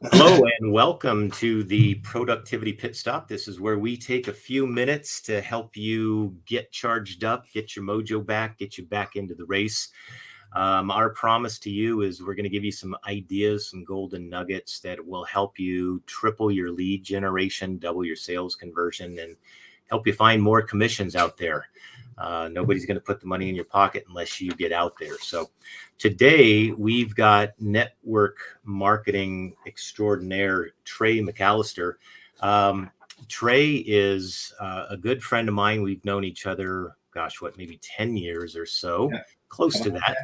Hello and welcome to the Productivity Pit Stop. This is where we take a few minutes to help you get charged up, get your mojo back, get you back into the race. Our promise to you is we're going to give you some ideas, some golden nuggets that will help you triple your lead generation, double your sales conversion, and help you find more commissions out there. Nobody's going to put the money in your pocket unless you get out there. So today we've got network marketing extraordinaire Trey McAlister. Trey is a good friend of mine. We've known each other, maybe 10 years or so, Yeah. close to that.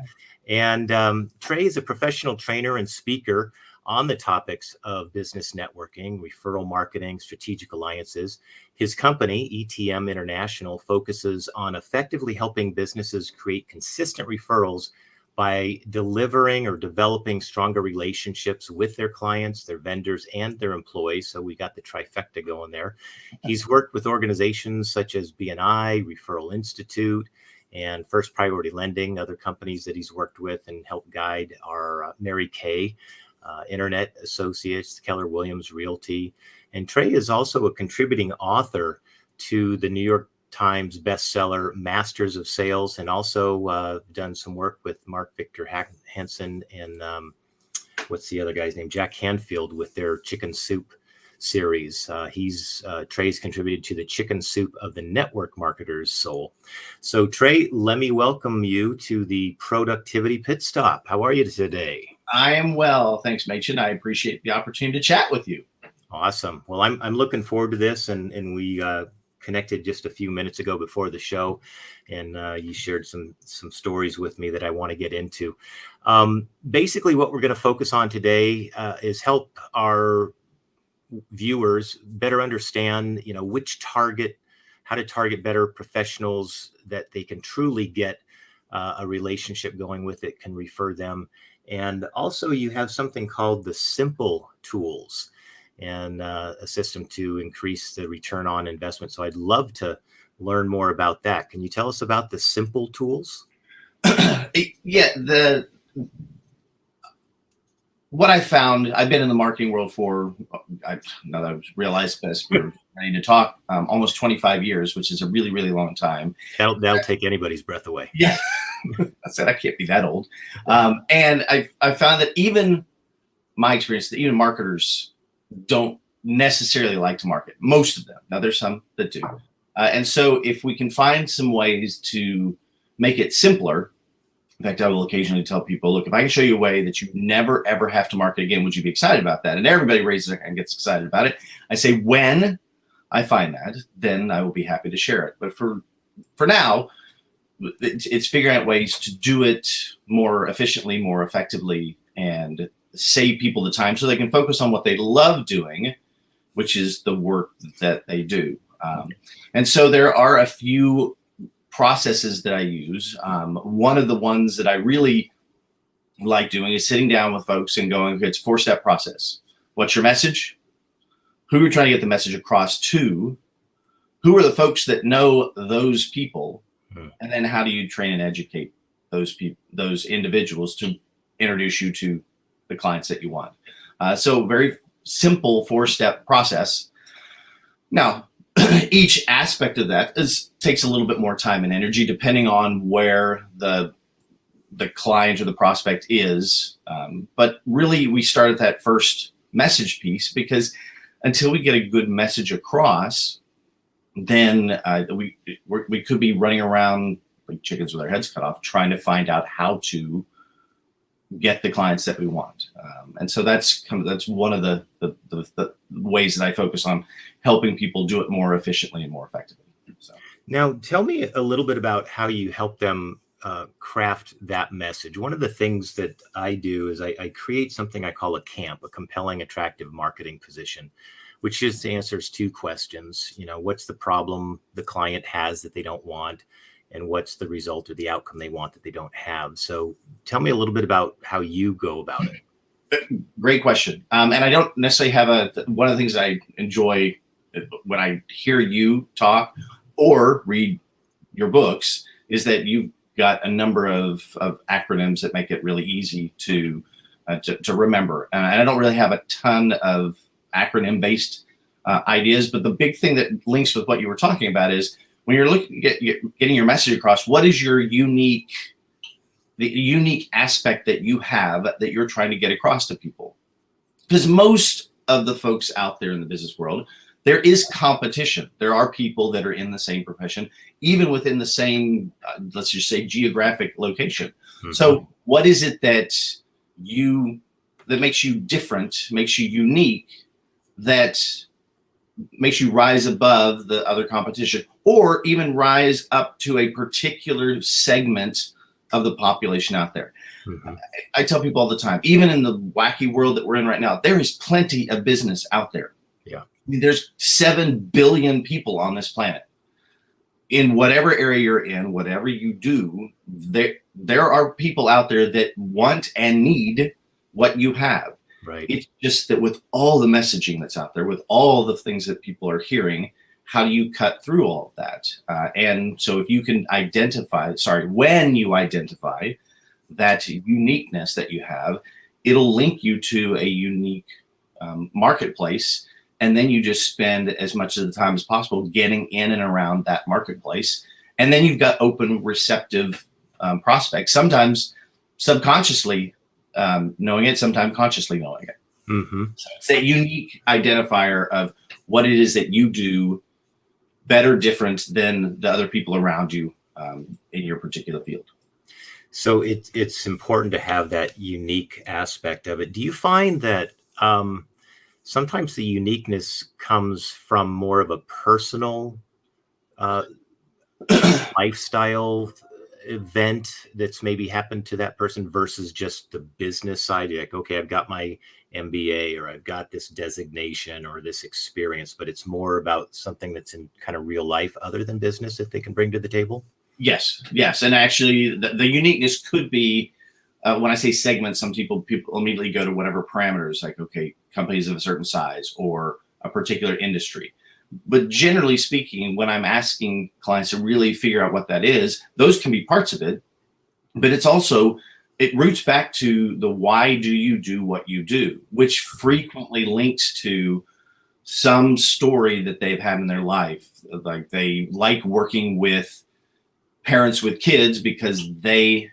And Trey is a professional trainer and speaker on the topics of business networking, referral marketing, strategic alliances. His company, ETM International, focuses on effectively helping businesses create consistent referrals by delivering or developing stronger relationships with their clients, their vendors, and their employees. So we got the trifecta going there. He's worked with organizations such as BNI, Referral Institute, and First Priority Lending, other companies that he's worked with and helped guide our Mary Kay Internet Associates, Keller Williams Realty. And Trey is also a contributing author to the New York Times bestseller Masters of Sales, and also done some work with Mark Victor Hansen and what's the other guy's name? Jack Hanfield with their Chicken Soup series. Trey's contributed to the Chicken Soup of the Network Marketer's Soul. So Trey, let me welcome you to the Productivity Pit Stop. How are you today? I am well. Thanks, Machen. I appreciate the opportunity to chat with you. Awesome. Well, I'm looking forward to this, and we connected just a few minutes ago before the show, and you shared some stories with me that I want to get into. Basically, what we're going to focus on today is help our viewers better understand, how to target better professionals that they can truly get a relationship going with, it can refer them. And also you have something called the simple tools, and a system to increase the return on investment. So I'd love to learn more about that. Can you tell us about the simple tools? Yeah, what I found, I've been in the marketing world for, now that I've realized this, we're ready to talk, almost 25 years, which is a really, really long time. That'll take anybody's breath away. Yeah, I said I can't be that old. And I found that even my experience, that even marketers don't necessarily like to market, most of them. Now there's some that do. And so if we can find some ways to make it simpler, in fact, I will occasionally tell people, look, if I can show you a way that you never, ever have to market again, would you be excited about that? And everybody raises their hand and gets excited about it. I say, when I find that, then I will be happy to share it. But for now, it's figuring out ways to do it more efficiently, more effectively, and save people the time so they can focus on what they love doing, which is the work that they do. And so there are a few processes that I use. One of the ones that I really like doing is sitting down with folks and going, okay, it's a 4-step process. What's your message? Who are you trying to get the message across to? Who are the folks that know those people? And then how do you train and educate those people, those individuals, to introduce you to the clients that you want? So very simple 4-step process. Now, each aspect of that takes a little bit more time and energy depending on where the client or the prospect is. But really, we start at that first message piece, because until we get a good message across, then we could be running around like chickens with our heads cut off, trying to find out how to get the clients that we want. And so that's one of the ways that I focus on helping people do it more efficiently and more effectively. So now tell me a little bit about how you help them craft that message. One of the things that I do is I create something I call a CAMP, a compelling, attractive marketing position, which just answers 2 questions. What's the problem the client has that they don't want? And what's the result or the outcome they want that they don't have? So tell me a little bit about how you go about it. Great question. And I don't necessarily have one of the things I enjoy when I hear you talk or read your books is that you've got a number of acronyms that make it really easy to to remember. And I don't really have a ton of acronym based ideas, but the big thing that links with what you were talking about is when you're looking at getting your message across, what is your the unique aspect that you have that you're trying to get across to people? Because most of the folks out there in the business world, there is competition. There are people that are in the same profession, even within the same, let's just say, geographic location. Mm-hmm. So what is it that makes you different, makes you unique, that makes you rise above the other competition, or even rise up to a particular segment of the population out there? Mm-hmm. I tell people all the time, even in the wacky world that we're in right now, there is plenty of business out there. Yeah. I mean, there's 7 billion people on this planet. In whatever area you're in, whatever you do, there are people out there that want and need what you have. Right. It's just that with all the messaging that's out there, with all the things that people are hearing, how do you cut through all of that? And so if you can when you identify that uniqueness that you have, it'll link you to a unique marketplace. And then you just spend as much of the time as possible getting in and around that marketplace. And then you've got open, receptive prospects, sometimes subconsciously knowing it, sometimes consciously knowing it. Mm-hmm. So it's that unique identifier of what it is that you do better, different than the other people around you in your particular field. So it's important to have that unique aspect of it. Do you find that sometimes the uniqueness comes from more of a personal lifestyle event that's maybe happened to that person versus just the business side? You're like, okay, I've got my MBA or I've got this designation or this experience, but it's more about something that's in kind of real life other than business that they can bring to the table? Yes. And actually the uniqueness could be, when I say segments, some people immediately go to whatever parameters, like, okay, companies of a certain size or a particular industry. But generally speaking, when I'm asking clients to really figure out what that is, those can be parts of it. But it roots back to the why do you do what you do, which frequently links to some story that they've had in their life. Like they like working with parents with kids because they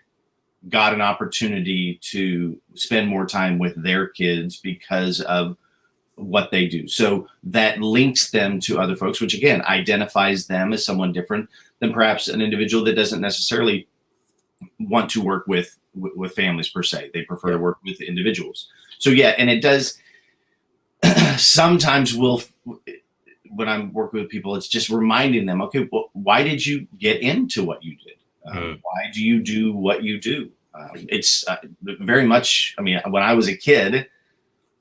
got an opportunity to spend more time with their kids because of what they do. So that links them to other folks, which again identifies them as someone different than perhaps an individual that doesn't necessarily want to work with families per se. They prefer to work with individuals. So yeah, and it does sometimes when I'm working with people, it's just reminding them, okay, well, why did you get into what you did? Why do you do what you do? It's very much, I mean, when I was a kid,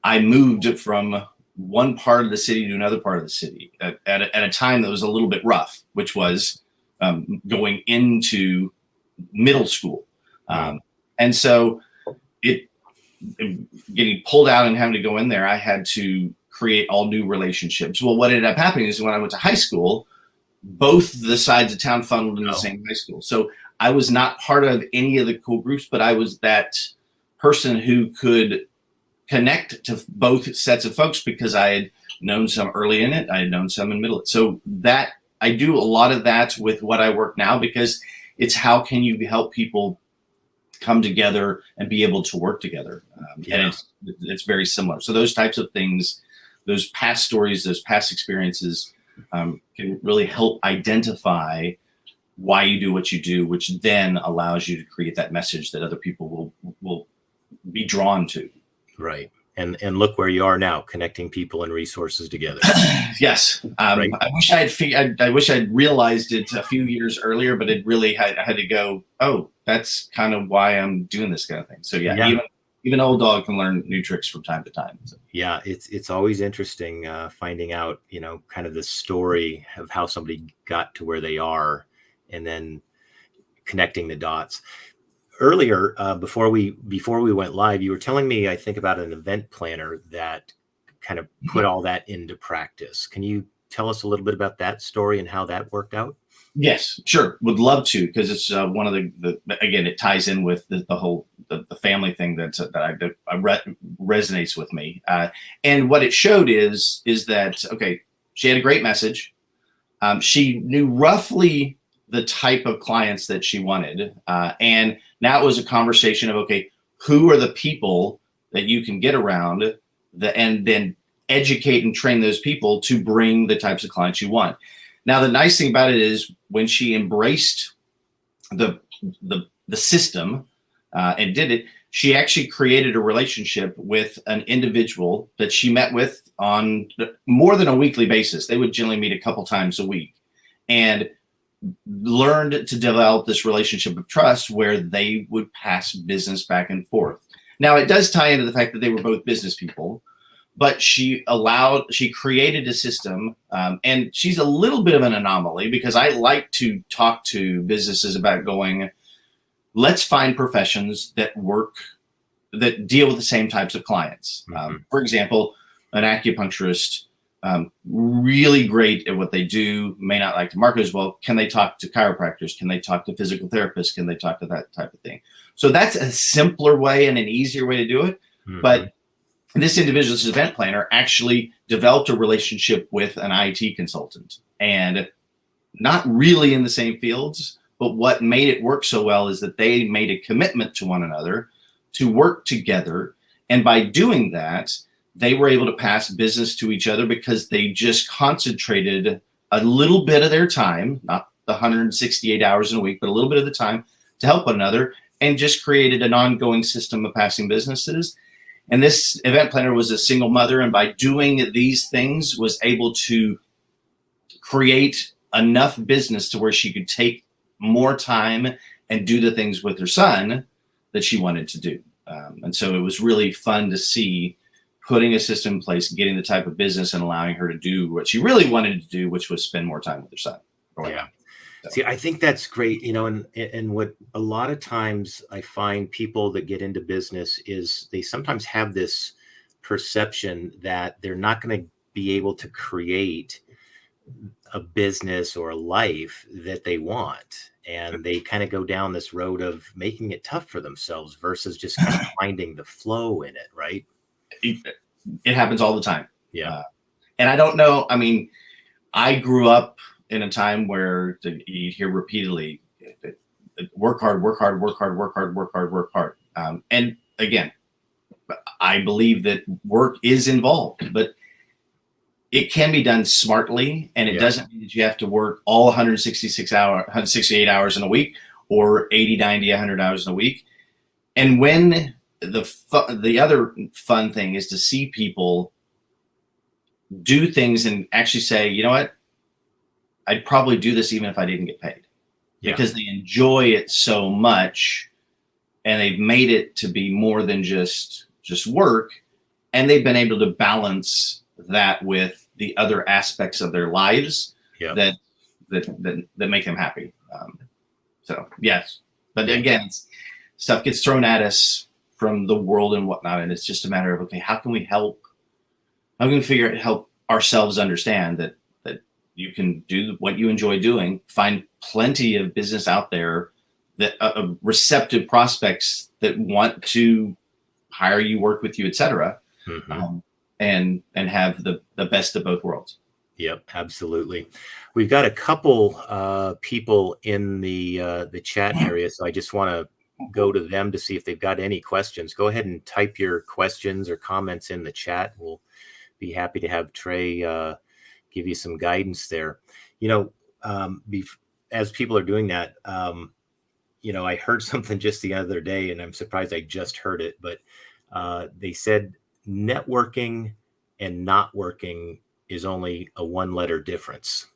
I moved from one part of the city to another part of the city at a time that was a little bit rough, which was going into middle school. And so getting pulled out and having to go in there, I had to create all new relationships. Well, what ended up happening is when I went to high school, both the sides of town funneled in the same high school. So I was not part of any of the cool groups, but I was that person who could connect to both sets of folks because I had known some early in it. I had known some in middle. So that I do a lot of that with what I work now, because it's how can you help people come together and be able to work together. And it's very similar. So those types of things, those past stories, those past experiences can really help identify why you do what you do, which then allows you to create that message that other people will be drawn to. Right. And look where you are now, connecting people and resources together. Yes. Right. I wish I'd realized it a few years earlier, but it really had to go, oh, that's kind of why I'm doing this kind of thing. So yeah. Even old dog can learn new tricks from time to time. So. Yeah, it's always interesting finding out, kind of the story of how somebody got to where they are, and then connecting the dots. Earlier, before we went live, you were telling me, I think, about an event planner that kind of put all that into practice. Can you tell us a little bit about that story and how that worked out? Yes, sure. Would love to, because it's one of the again, it ties in with the whole the family thing resonates with me. And what it showed is that, okay, she had a great message. She knew roughly the type of clients that she wanted, and now it was a conversation of, okay, who are the people that you can get around, and then educate and train those people to bring the types of clients you want. Now, the nice thing about it is when she embraced the system and did it, she actually created a relationship with an individual that she met with on more than a weekly basis. They would generally meet a couple times a week, and learned to develop this relationship of trust where they would pass business back and forth. Now, it does tie into the fact that they were both business people, but she created a system, and she's a little bit of an anomaly, because I like to talk to businesses about going, let's find professions that deal with the same types of clients. Mm-hmm. For example, an acupuncturist, really great at what they do, may not like to market as well. Can they talk to chiropractors? Can they talk to physical therapists? Can they talk to that type of thing? So that's a simpler way and an easier way to do it. Mm-hmm. But this individual, this event planner, actually developed a relationship with an IT consultant, and not really in the same fields, but what made it work so well is that they made a commitment to one another to work together. And by doing that, they were able to pass business to each other, because they just concentrated a little bit of their time, not the 168 hours in a week, but a little bit of the time to help one another, and just created an ongoing system of passing businesses. And this event planner was a single mother, and by doing these things was able to create enough business to where she could take more time and do the things with her son that she wanted to do. And so it was really fun to see putting a system in place, getting the type of business, and allowing her to do what she really wanted to do, which was spend more time with her son. Yeah. So. See, I think that's great, and what a lot of times I find people that get into business is they sometimes have this perception that they're not going to be able to create a business or a life that they want. And they kind of go down this road of making it tough for themselves versus just kind of finding the flow in it, right? It happens all the time. Yeah. And I don't know. I mean, I grew up in a time where you hear repeatedly, work hard, work hard, work hard, work hard, work hard, work hard. And again, I believe that work is involved, but it can be done smartly. And it doesn't mean that you have to work all 168 hours in a week, or 80, 90, 100 hours in a week. And when the other fun thing is to see people do things and actually say, you know what, I'd probably do this even if I didn't get paid, because they enjoy it so much, and they've made it to be more than just work, and they've been able to balance that with the other aspects of their lives that make them happy. So yes, but again, stuff gets thrown at us from the world and whatnot, and it's just a matter of, okay, how can we help? How can we help ourselves understand that you can do what you enjoy doing, find plenty of business out there, that receptive prospects that want to hire you, work with you, etc., and have the best of both worlds. Yep, absolutely. We've got a couple people in the chat area, so I just want to go to them to see if they've got any questions. Go ahead and type your questions or comments in the chat. We'll be happy to have Trey give you some guidance there. As people are doing that, I heard something just the other day, and I'm surprised I just heard it, but they said networking and not working is only a one-letter difference.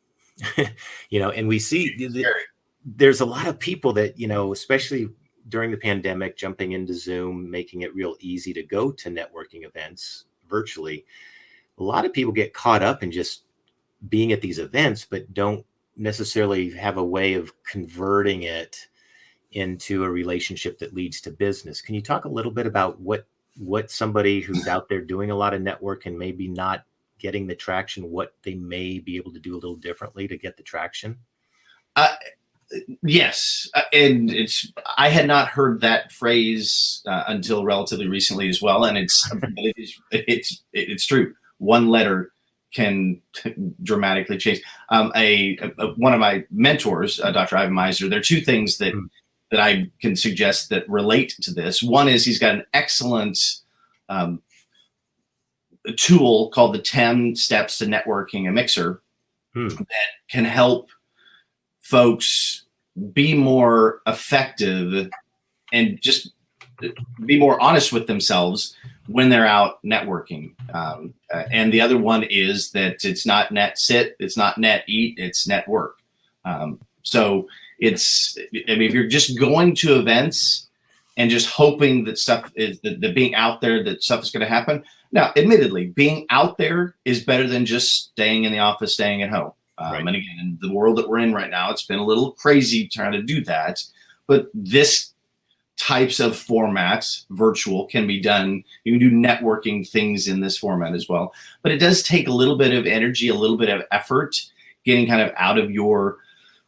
And we see there's a lot of people that, especially during the pandemic, jumping into Zoom, making it real easy to go to networking events virtually. A lot of people get caught up in just being at these events, but don't necessarily have a way of converting it into a relationship that leads to business. Can you talk a little bit about what somebody who's out there doing a lot of network and maybe not getting the traction, what they may be able to do a little differently to get the traction? Yes, and I had not heard that phrase until relatively recently as well, and it's true. One letter can dramatically change. One of my mentors, Dr. Ivan Misner, there are two things that I can suggest that relate to this. One is he's got an excellent tool called the 10 Steps to Networking a Mixer that can help folks be more effective and just be more honest with themselves when they're out networking. And the other one is that it's not net sit, it's not net eat, it's net work. So if you're just going to events and just hoping that stuff is that being out there, that stuff is going to happen. Now, admittedly, being out there is better than just staying in the office, staying at home. Right. And again, in the world that we're in right now, it's been a little crazy trying to do that. But this types of formats, virtual, can be done. You can do networking things in this format as well. But it does take a little bit of energy, a little bit of effort, getting kind of out of your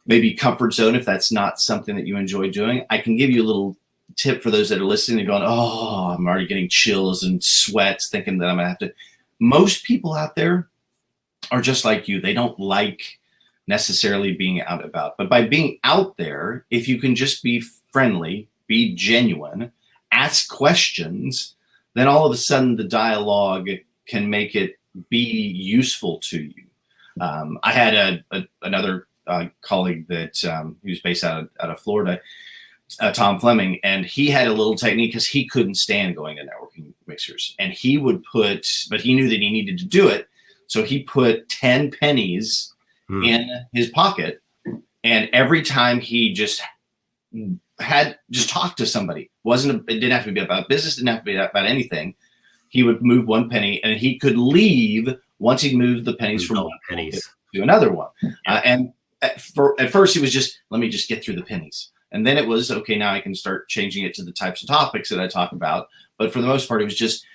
maybe comfort zone if that's not something that you enjoy doing. I can give you a little tip for those that are listening and going, oh, I'm already getting chills and sweats thinking that I'm going to have to. Most people out there are just like you. They don't like necessarily being out about. But by being out there, if you can just be friendly, be genuine, ask questions, then all of a sudden the dialogue can make it be useful to you. I had another colleague that he was based out of Florida, Tom Fleming, and he had a little technique because he couldn't stand going to networking mixers. And he would but he knew that he needed to do it. So he put 10 pennies in his pocket. And every time he just talked to somebody, it didn't have to be about business, didn't have to be about anything. He would move one penny and he could leave once he moved the pennies from one pennies to another one. Yeah. And at first he was just, let me just get through the pennies. And then it was, okay, now I can start changing it to the types of topics that I talk about. But for the most part, it was just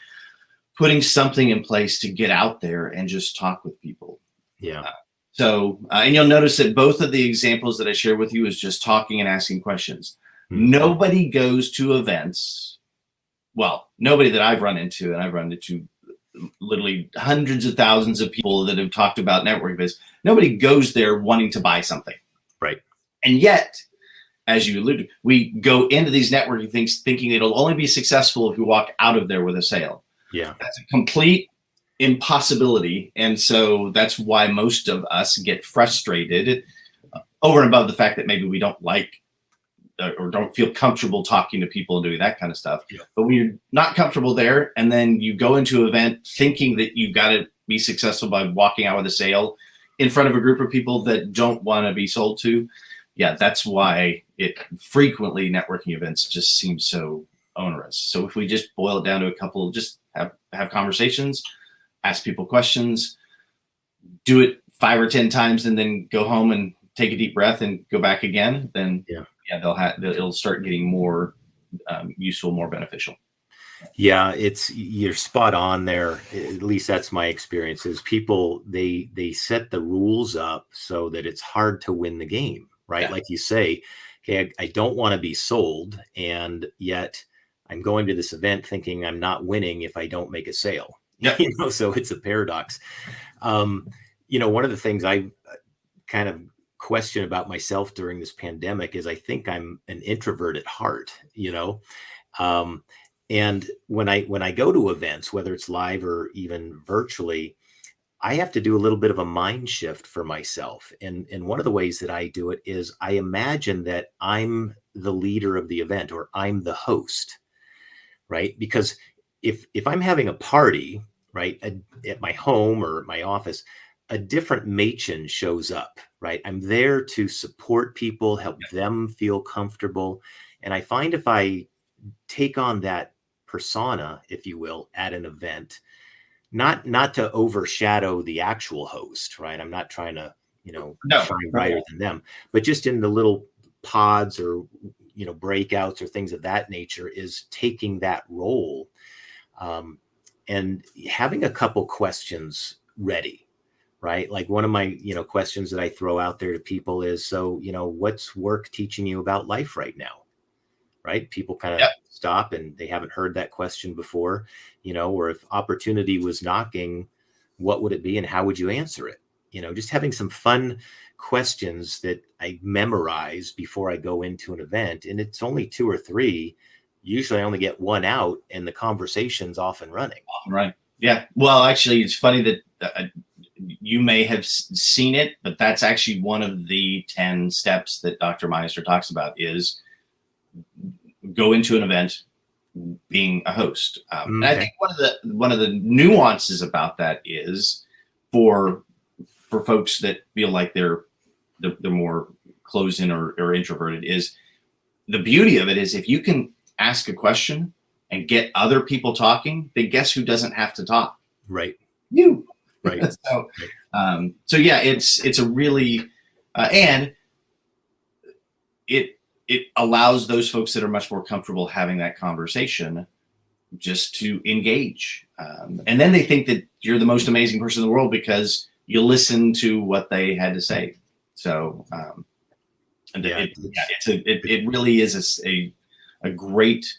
putting something in place to get out there and just talk with people. Yeah. And you'll notice that both of the examples that I share with you is just talking and asking questions. Nobody goes to events. Well, nobody that I've run into, and I've run into literally hundreds of thousands of people that have talked about networking biz. Nobody goes there wanting to buy something. Right. And yet, as you alluded, we go into these networking things thinking it'll only be successful if we walk out of there with a sale. Yeah. That's a complete impossibility. And so that's why most of us get frustrated over and above the fact that maybe we don't like or don't feel comfortable talking to people and doing that kind of stuff. Yeah. But when you're not comfortable there and then you go into an event thinking that you've got to be successful by walking out with a sale in front of a group of people that don't want to be sold to, yeah, that's why frequently networking events just seem so onerous. So if we just boil it down to a couple, just have conversations, ask people questions, do it 5 or 10 times, and then go home and take a deep breath and go back again, then it'll start getting more useful, more beneficial. Yeah, you're spot on there. At least that's my experience. Is people they set the rules up so that it's hard to win the game, right? Yeah. Like you say, okay, I don't want to be sold, and yet I'm going to this event thinking I'm not winning if I don't make a sale. Yeah, so it's a paradox. One of the things I kind of question about myself during this pandemic is I think I'm an introvert at heart, and when I go to events, whether it's live or even virtually, I have to do a little bit of a mind shift for myself. And one of the ways that I do it is I imagine that I'm the leader of the event, or I'm the host, right? Because if I'm having a party, right, at my home or at my office, a different Machen shows up, right? I'm there to support people, help them feel comfortable. And I find if I take on that persona, if you will, at an event, not to overshadow the actual host, right? I'm not trying to, shine brighter than them, but just in the little pods or, breakouts or things of that nature, is taking that role and having a couple questions ready, right? Like one of my, questions that I throw out there to people is, so, what's work teaching you about life right now? Right? People kind of Yep. stop and they haven't heard that question before, or if opportunity was knocking, what would it be and how would you answer it? Just having some fun questions that I memorize before I go into an event. And it's only 2 or 3. Usually I only get one out and the conversation's off and running. Right. Yeah. Well, actually, it's funny that you may have seen it, but that's actually one of the 10 steps that Dr. Meister talks about is go into an event being a host. And I think one of the nuances about that is for folks that feel like they're more closed in or introverted, is the beauty of it is if you can ask a question and get other people talking, then guess who doesn't have to talk? Right. You. Right. So yeah, it's a really and it allows those folks that are much more comfortable having that conversation just to engage, and then they think that you're the most amazing person in the world because you listen to what they had to say. So it really is a great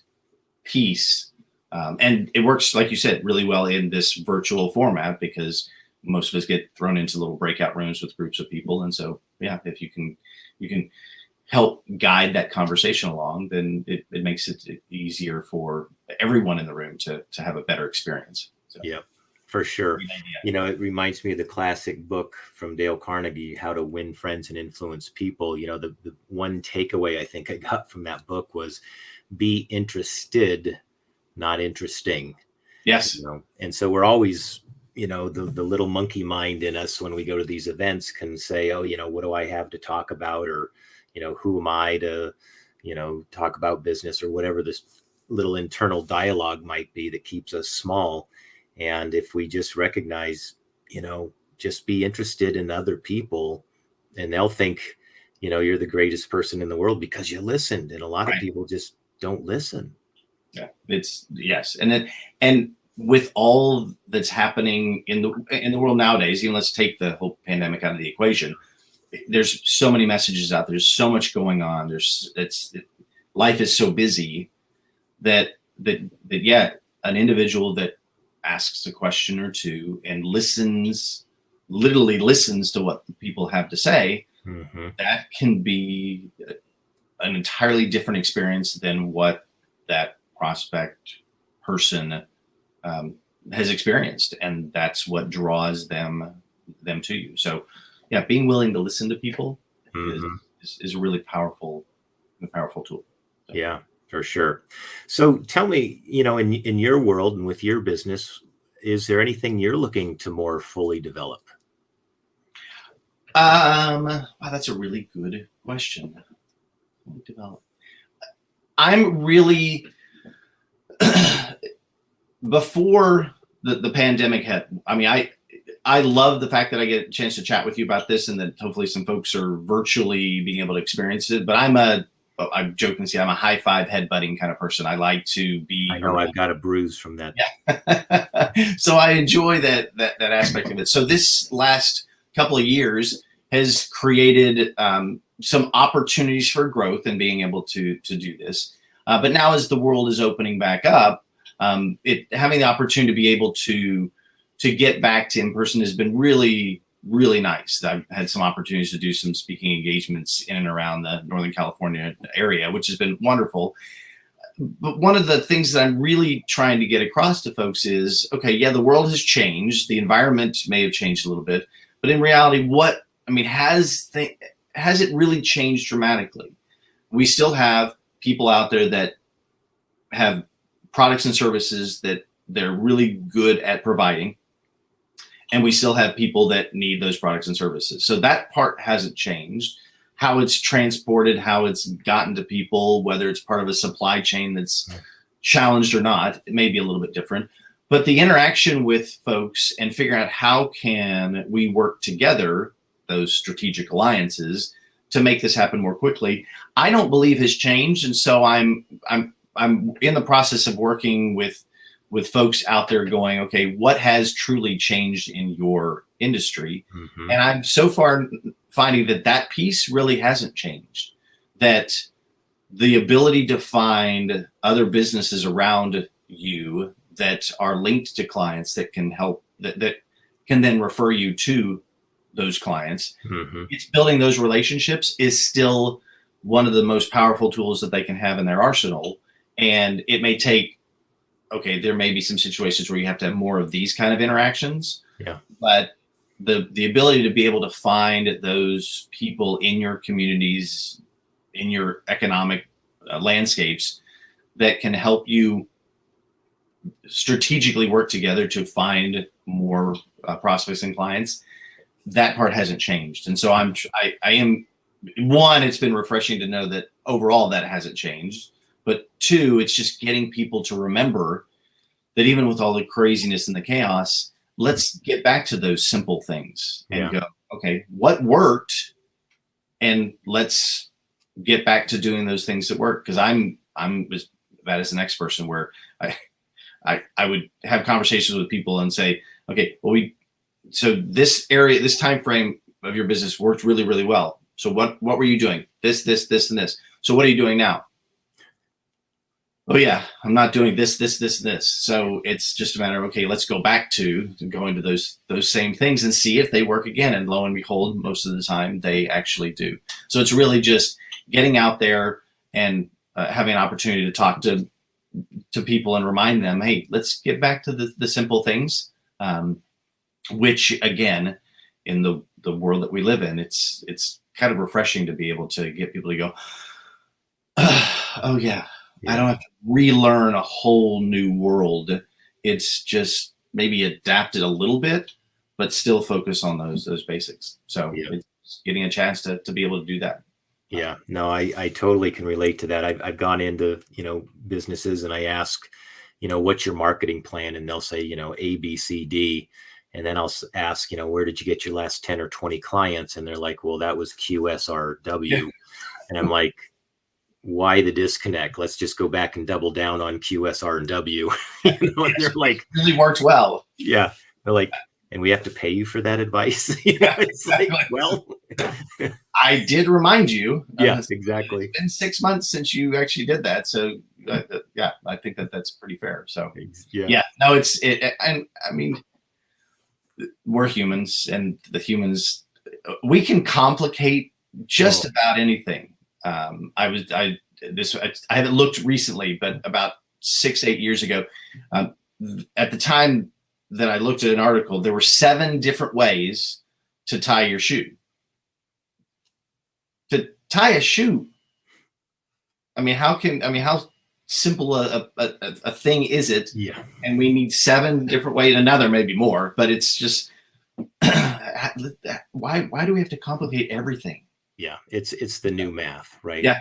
piece, and it works, like you said, really well in this virtual format because most of us get thrown into little breakout rooms with groups of people, and so yeah, if you can help guide that conversation along, then it makes it easier for everyone in the room to have a better experience. So. Yeah, for sure. It reminds me of the classic book from Dale Carnegie, How to Win Friends and Influence People. The one takeaway I think I got from that book was be interested, not interesting. Yes. And so we're always, the little monkey mind in us when we go to these events can say, oh, what do I have to talk about? Or, who am I to, talk about business or whatever this little internal dialogue might be that keeps us small. And if we just recognize, just be interested in other people and they'll think, you're the greatest person in the world because you listened. And a lot of people just don't listen. Yeah, yes. And with all that's happening in the world nowadays, even let's take the whole pandemic out of the equation, there's so many messages out there. There's so much going on. Life is so busy that an individual that asks a question or two and literally listens to what the people have to say, that can be an entirely different experience than what that prospect person has experienced, and that's what draws them to you. So yeah, being willing to listen to people is a really powerful tool. So. Yeah, for sure. So tell me, in your world and with your business, is there anything you're looking to more fully develop? Wow, that's a really good question. Develop. I'm really before the pandemic hit. I mean, I love the fact that I get a chance to chat with you about this and that hopefully some folks are virtually being able to experience it. But I'm joking, I'm a high five headbutting kind of person. I like to be. I know I've got a bruise from that. Yeah. So I enjoy that aspect of it. So this last couple of years has created some opportunities for growth and being able to do this. But now as the world is opening back up, having the opportunity to be able to get back to in-person has been really, really nice. I've had some opportunities to do some speaking engagements in and around the Northern California area, which has been wonderful. But one of the things that I'm really trying to get across to folks is, okay, yeah, the world has changed. The environment may have changed a little bit, but in reality, has it really changed dramatically? We still have people out there that have products and services that they're really good at providing. And we still have people that need those products and services. So that part hasn't changed. How it's transported, how it's gotten to people, whether it's part of a supply chain that's challenged or not, it may be a little bit different. But the interaction with folks and figuring out how can we work together, those strategic alliances, to make this happen more quickly, I don't believe has changed. And so I'm in the process of working with folks out there going, okay, what has truly changed in your industry. Mm-hmm. And I'm so far finding that piece really hasn't changed, that the ability to find other businesses around you that are linked to clients that can help, that can then refer you to those clients. Mm-hmm. It's building those relationships is still one of the most powerful tools that they can have in their arsenal. And it may take, okay, there may be some situations where you have to have more of these kind of interactions. Yeah. But the ability to be able to find those people in your communities, in your economic landscapes, that can help you strategically work together to find more prospects and clients, that part hasn't changed. And so I am, one, it's been refreshing to know that overall that hasn't changed. But two, it's just getting people to remember that even with all the craziness and the chaos, let's get back to those simple things and go, okay, what worked? And let's get back to doing those things that work. Because I'm as bad as the next person, where I would have conversations with people and say, okay, well, so this area, this time frame of your business worked really, really well. So what were you doing? This, and this. So what are you doing now? Oh yeah, I'm not doing this, and this. So it's just a matter of, okay, let's go back to going to those same things and see if they work again. And lo and behold, most of the time they actually do. So it's really just getting out there and having an opportunity to talk to people and remind them, hey, let's get back to the simple things. Which again, in the world that we live in, it's kind of refreshing to be able to get people to go, oh yeah. I don't have to relearn a whole new world. It's just maybe adapt it a little bit, but still focus on those basics. So it's getting a chance to be able to do that. Yeah, no, I totally can relate to that. I've gone into, businesses and I ask, what's your marketing plan? And they'll say, A, B, C, D. And then I'll ask, where did you get your last 10 or 20 clients? And they're like, well, that was QSRW. Yeah. And I'm like, why the disconnect? Let's just go back and double down on QSR and W. And they're like, it really worked well. Yeah. They're like, and we have to pay you for that advice. It's like, well, I did remind you. Yes, exactly. It's been 6 months since you actually did that. So I think that's pretty fair. So no, and I mean, we're humans, and the humans, we can complicate just about anything. I haven't looked recently, but about 6-8 years ago, at the time that I looked at an article, there were 7 different ways to tie your shoe. To tie a shoe, how simple a thing is it? Yeah. And we need 7 different ways, another maybe more, but it's just why do we have to complicate everything? Yeah, it's the new math, right? Yeah.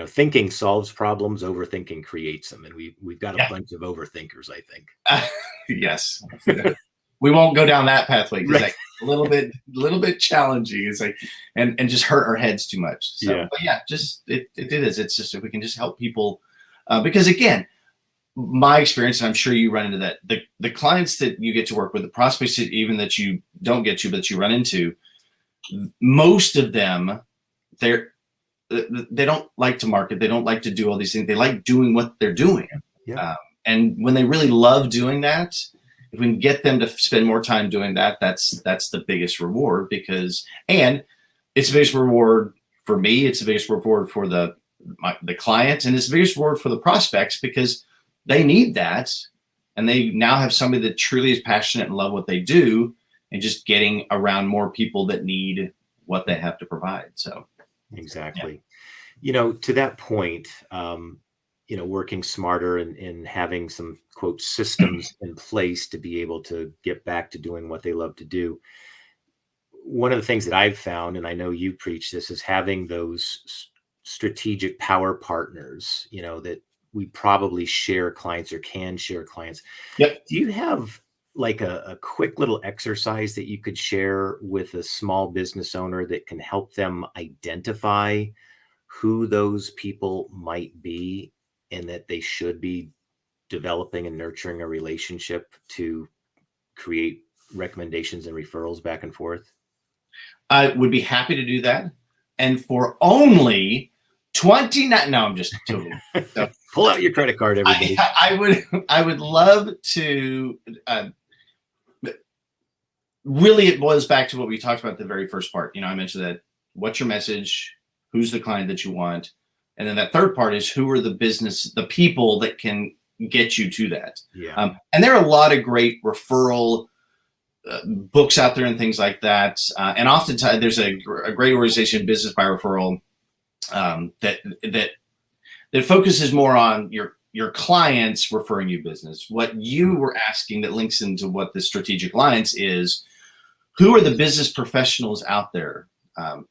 Thinking solves problems, overthinking creates them, and we've got a bunch of overthinkers, I think. Yes, we won't go down that pathway because right. A little bit challenging. It's like and just hurt our heads too much. So, but just it is. It's just if we can just help people, because again, my experience, and I'm sure you run into that. The clients that you get to work with, the prospects even that you don't get to, but that you run into, most of them, they don't like to market. They don't like to do all these things. They like doing what they're doing. Yeah. And when they really love doing that, if we can get them to spend more time doing that, that's the biggest reward, and it's the biggest reward for me. It's the biggest reward for the client, and it's the biggest reward for the prospects, because they need that. And they now have somebody that truly is passionate and love what they do, and just getting around more people that need what they have to provide. So exactly. To that point, working smarter and having some quote systems in place to be able to get back to doing what they love to do. One of the things that I've found, and I know you preach this, is having those strategic power partners, that we probably share clients or can share clients. Yep. Do you have like a quick little exercise that you could share with a small business owner that can help them identify who those people might be, and that they should be developing and nurturing a relationship to create recommendations and referrals back and forth? I would be happy to do that. And for only 29, no, I'm just totally. So, pull out your credit card, everybody. I would love to. Really, it boils back to what we talked about at the very first part. I mentioned that what's your message, who's the client that you want, and then that third part is who are the people that can get you to that. Yeah. And there are a lot of great referral books out there and things like that. And oftentimes there's a great organization, Business by Referral, that focuses more on your clients referring you business. What you were asking that links into what the strategic alliance is, who are the business professionals out there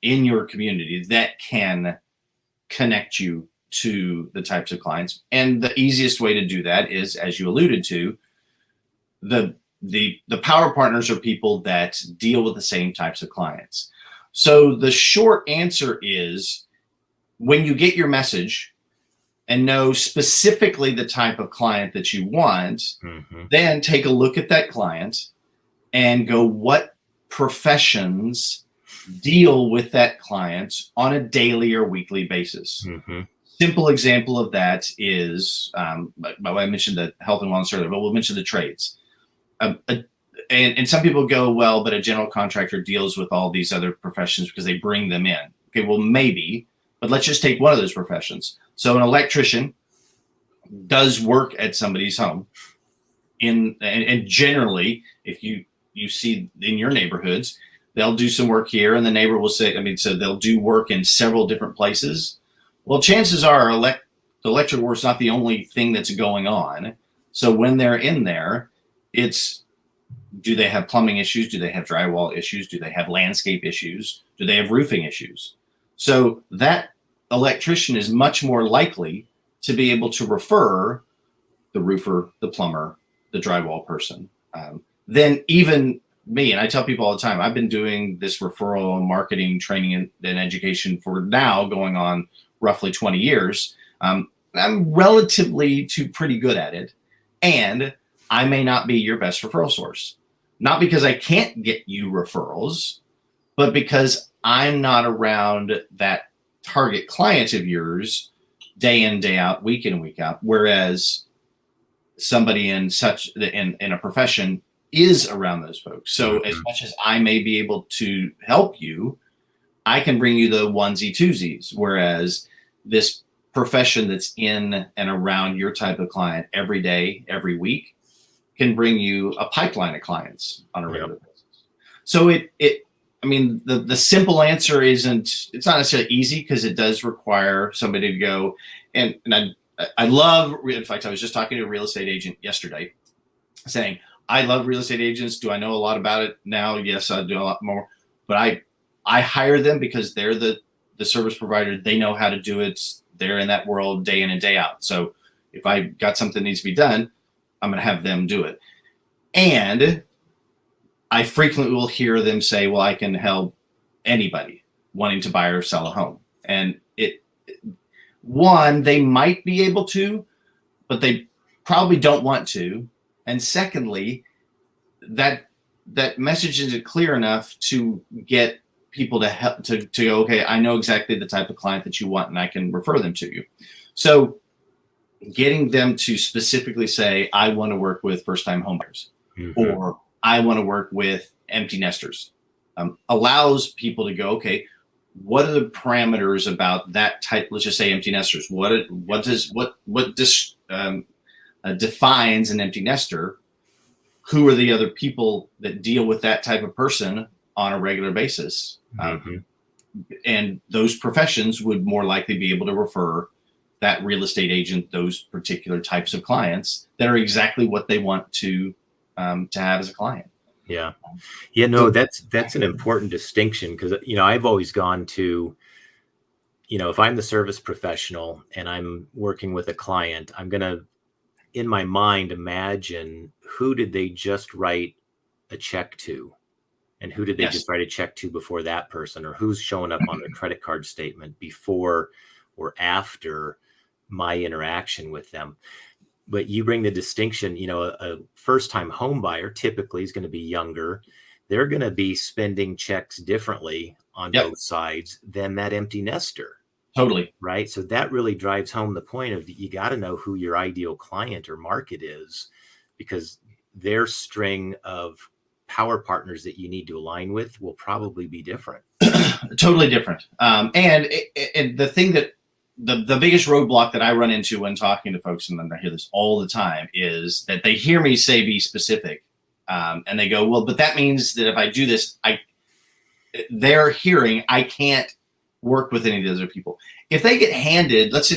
in your community that can connect you to the types of clients? And the easiest way to do that is, as you alluded to, the power partners are people that deal with the same types of clients. So the short answer is, when you get your message and know specifically the type of client that you want, then take a look at that client and go, what professions deal with that client on a daily or weekly basis? Simple example of that is, I mentioned the health and wellness earlier, but we'll mention the trades. And some people go, well, but a general contractor deals with all these other professions because they bring them in. Okay, well, maybe, but let's just take one of those professions. So an electrician does work at somebody's home. And generally, if you see in your neighborhoods, they'll do some work here, and the neighbor will say, so they'll do work in several different places. Well, chances are the electric work's not the only thing that's going on. So when they're in there, it's, do they have plumbing issues? Do they have drywall issues? Do they have landscape issues? Do they have roofing issues? So that electrician is much more likely to be able to refer the roofer, the plumber, the drywall person, than even me. And I tell people all the time, I've been doing this referral marketing training and education for now going on roughly 20 years. I'm relatively to pretty good at it. And I may not be your best referral source, not because I can't get you referrals, but because I'm not around that target client of yours day in, day out, week in, week out. Whereas somebody in a profession is around those folks. So as much as I may be able to help you, I can bring you the onesie twosies. Whereas this profession that's in and around your type of client every day, every week, can bring you a pipeline of clients on a regular basis. So the simple answer it's not necessarily easy, because it does require somebody to go and I love, in fact, I was just talking to a real estate agent yesterday saying, I love real estate agents. Do I know a lot about it now? Yes, I do a lot more, but I hire them because they're the service provider. They know how to do it. They're in that world day in and day out. So if I got something that needs to be done, I'm going to have them do it. And I frequently will hear them say, well, I can help anybody wanting to buy or sell a home. And they might be able to, but they probably don't want to. And secondly, that message isn't clear enough to get people to help to go, okay, I know exactly the type of client that you want and I can refer them to you. So getting them to specifically say, I want to work with first-time homebuyers, or I want to work with empty nesters, allows people to go, okay, what are the parameters about that type? Let's just say empty nesters. What defines an empty nester? Who are the other people that deal with that type of person on a regular basis? And those professions would more likely be able to refer that real estate agent those particular types of clients that are exactly what they want to have as a client. Yeah. No, that's an important distinction, because, I've always gone to, if I'm the service professional and I'm working with a client, I'm going to, in my mind, imagine who did they just write a check to, and who did they just write a check to before that person, or who's showing up on their credit card statement before or after my interaction with them. But you bring the distinction, a first-time home buyer typically is going to be younger. They're going to be spending checks differently on Yep. both sides than that empty nester. Totally. Right. So that really drives home the point of you got to know who your ideal client or market is, because their string of power partners that you need to align with will probably be different. Totally different. And the thing that the biggest roadblock that I run into when talking to folks, and I hear this all the time, is that they hear me say be specific. And they go, well, but that means that if I do this, they're hearing I can't work with any of the other people. If they get handed, let's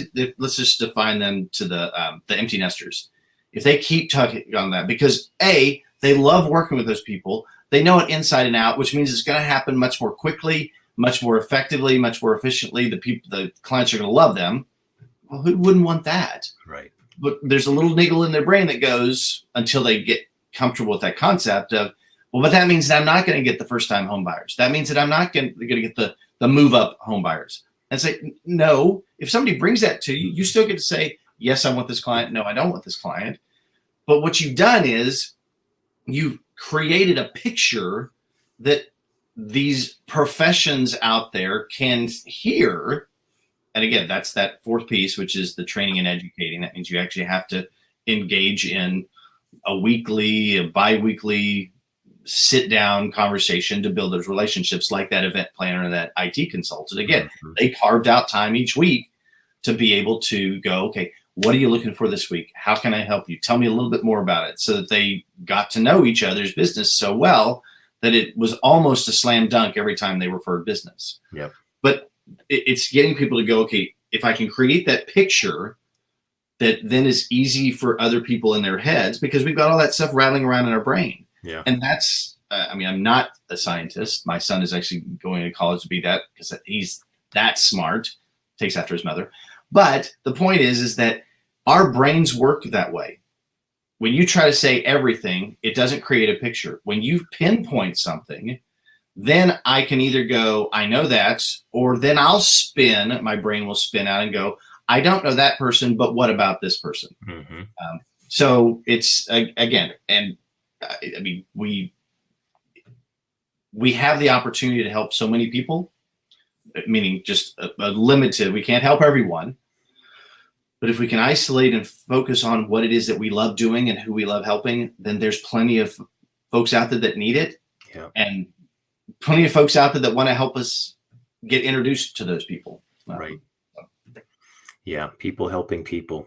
just define them to the empty nesters. If they keep talking on that, because A, they love working with those people, they know it inside and out, which means it's going to happen much more quickly, much more effectively, much more efficiently. The clients are going to love them. Well, who wouldn't want that? Right. But there's a little niggle in their brain that goes until they get comfortable with that concept of, well, but that means that I'm not going to get the first-time home buyers. That means that I'm not going to get the move-up home buyers. And say, no, if somebody brings that to you, you still get to say, yes, I want this client. No, I don't want this client. But what you've done is you've created a picture that these professions out there can hear. And again, that's that fourth piece, which is the training and educating. That means you actually have to engage in a weekly, a bi-weekly sit-down conversation to build those relationships, like that event planner and that IT consultant. Again, they carved out time each week to be able to go, okay, what are you looking for this week? How can I help you? Tell me a little bit more about it, so that they got to know each other's business so well that it was almost a slam dunk every time they referred business. Yeah. But it's getting people to go, okay, if I can create that picture that then is easy for other people in their heads, because we've got all that stuff rattling around in our brain. Yeah. And that's, I'm not a scientist. My son is actually going to college to be that, because he's that smart, takes after his mother. But the point is that our brains work that way. When you try to say everything, it doesn't create a picture. When you pinpoint something, then I can either go, I know that, or then my brain will spin out and go, I don't know that person, but what about this person? Mm-hmm. So it's, again, and I mean, we have the opportunity to help so many people, meaning just a limited, we can't help everyone. But if we can isolate and focus on what it is that we love doing and who we love helping, then there's plenty of folks out there that need it. Yeah. And plenty of folks out there that want to help us get introduced to those people. Right. Yeah. People helping people.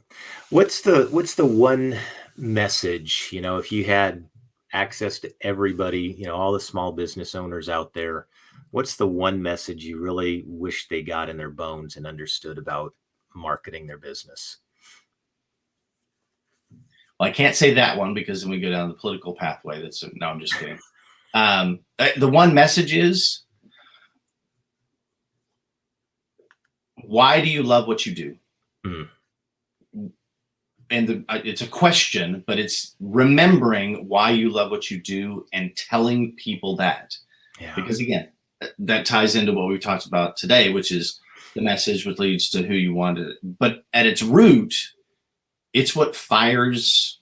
What's the one message, if you had access to everybody, all the small business owners out there, what's the one message you really wish they got in their bones and understood about marketing their business? Well, I can't say that one, because then we go down the political pathway. No, I'm just kidding. The one message is, why do you love what you do? Mm. And it's a question, but it's remembering why you love what you do and telling people that. Yeah. Because again, that ties into what we talked about today, which is the message, which leads to who you want it. But at its root, it's what fires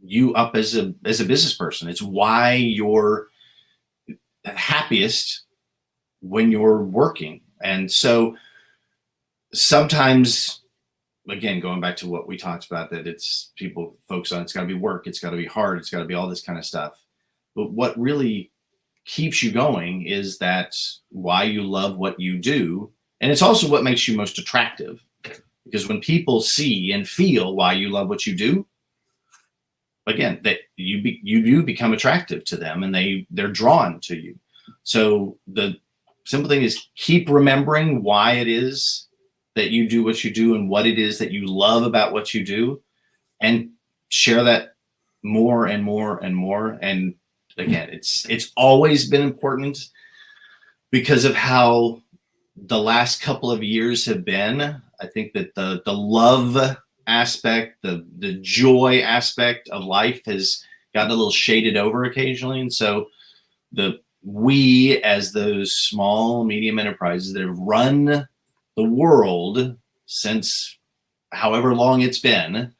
you up as a business person. It's why you're happiest when you're working. And so sometimes, again, going back to what we talked about, that it's people focus on, it's got to be work, it's got to be hard, it's got to be all this kind of stuff. But what really keeps you going is that why you love what you do. And it's also what makes you most attractive, because when people see and feel why you love what you do, again, that you become attractive to them, and they're drawn to you. So the simple thing is, keep remembering why it is that you do what you do and what it is that you love about what you do, and share that more and more and more. And again, it's always been important because of how the last couple of years have been. I think that the love aspect, the joy aspect of life has gotten a little shaded over occasionally. And so we, as those small, medium enterprises that have run the world since however long it's been,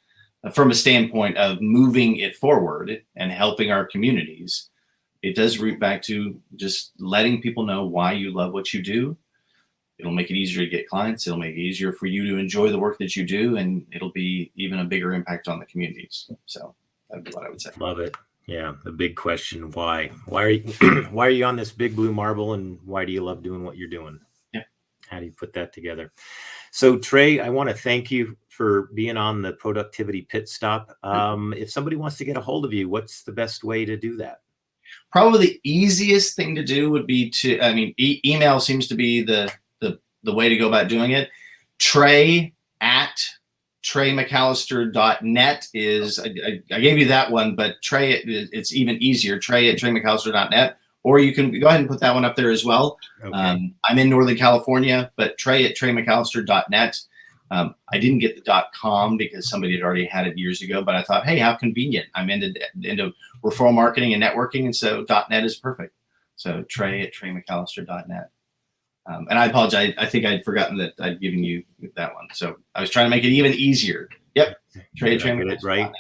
from a standpoint of moving it forward and helping our communities, it does root back to just letting people know why you love what you do. It'll make it easier to get clients. It'll make it easier for you to enjoy the work that you do, and it'll be even a bigger impact on the communities. So that'd be what I would say. Love it. Yeah, the big question: why? Why are you? Why are you on this big blue marble, and why do you love doing what you're doing? Yeah. How do you put that together? So, Trey, I want to thank you for being on the Productivity Pit Stop. If somebody wants to get a hold of you, what's the best way to do that? Probably the easiest thing to do would be to, email seems to be the way to go about doing it. Trey at TreyMcAlister.net is, I gave you that one, but Trey, it's even easier. Trey at TreyMcAlister.net, or you can go ahead and put that one up there as well. Okay. I'm in Northern California, but Trey at TreyMcAlister.net. I didn't get the .com because somebody had already had it years ago, but I thought, hey, how convenient. I'm into referral marketing and networking, and so .net is perfect. So Trey at TreyMcAlister.net. And I apologize. I think I'd forgotten that I'd given you that one. So I was trying to make it even easier. Yep. Trey at TreyMcAlister.net. Right.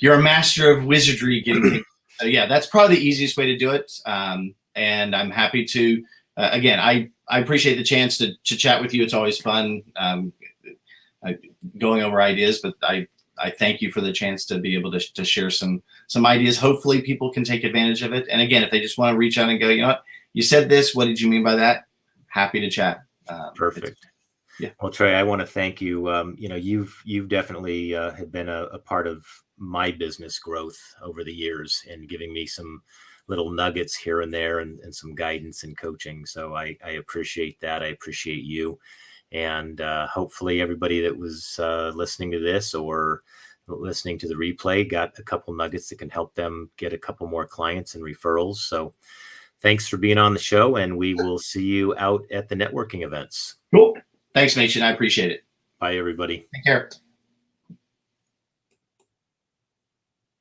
You're a master of wizardry getting things. Yeah, that's probably the easiest way to do it. And I'm happy to, again, I appreciate the chance to chat with you. It's always fun going over ideas, but I thank you for the chance to be able to share some ideas. Hopefully people can take advantage of it. And again, if they just want to reach out and go, you know what, you said this, what did you mean by that? Happy to chat. Perfect. Yeah. Well, Trey, I want to thank you. You've definitely have been a part of my business growth over the years and giving me some little nuggets here and there and some guidance and coaching. So I appreciate that. I appreciate you. And hopefully everybody that was listening to this or listening to the replay got a couple nuggets that can help them get a couple more clients and referrals. So thanks for being on the show, and we will see you out at the networking events. Cool. Thanks, Machen. I appreciate it. Bye, everybody. Take care.